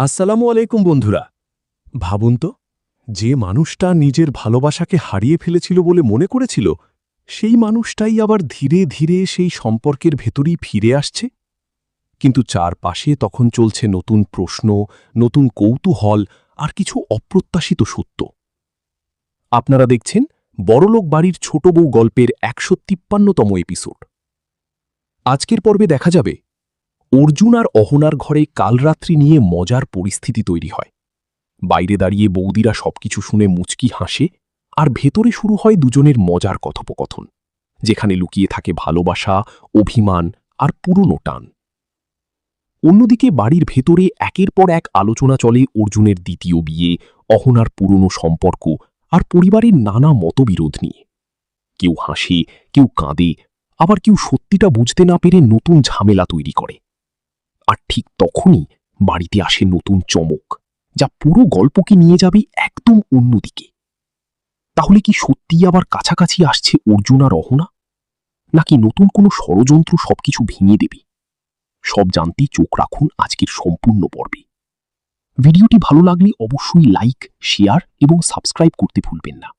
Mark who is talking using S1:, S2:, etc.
S1: আসসালামু আলাইকুম বন্ধুরা। ভাবুন তো, যে মানুষটা নিজের ভালোবাসাকে হারিয়ে ফেলেছিল বলে মনে করেছিল, সেই মানুষটাই আবার ধীরে ধীরে সেই সম্পর্কের ভেতরেই ফিরে আসছে। কিন্তু চারপাশে তখন চলছে নতুন প্রশ্ন, নতুন কৌতূহল আর কিছু অপ্রত্যাশিত সত্য। আপনারা দেখছেন বড়লোক বাড়ির ছোট বউ গল্পের ১৫৩তম এপিসোড। আজকের পর্বে দেখা যাবে অর্জুন আর অহনার ঘরে কাল রাত্রি নিয়ে মজার পরিস্থিতি তৈরি হয়। বাইরে দাঁড়িয়ে বৌদিরা সবকিছু শুনে মুচকি হাসে, আর ভেতরে শুরু হয় দুজনের মজার কথোপকথন, যেখানে লুকিয়ে থাকে ভালোবাসা, অভিমান আর পুরনো টান। অন্যদিকে বাড়ির ভেতরে একের পর এক আলোচনা চলে অর্জুনের দ্বিতীয় বিয়ে, অহনার পুরনো সম্পর্ক আর পরিবারের নানা মতবিরোধ নিয়ে। কেউ হাসে, কেউ কাঁদে, আবার কেউ সত্যিটা বুঝতে না পেরে নতুন ঝামেলা তৈরি করে। আর ঠিক তখনই বাড়িতে আসে নতুন চমক, যা পুরো গল্পকে নিয়ে যাবে একদম অন্যদিকে। তাহলে কি সত্যিই আবার কাছাকাছি আসছে অর্জুন আর অহনা, নাকি নতুন কোনো ষড়যন্ত্র সবকিছু ভেঙে দেবে? সব জানতে চোখ রাখুন আজকের সম্পূর্ণ পর্বে। ভিডিওটি ভালো লাগলে অবশ্যই লাইক, শেয়ার এবং সাবস্ক্রাইব করতে ভুলবেন না।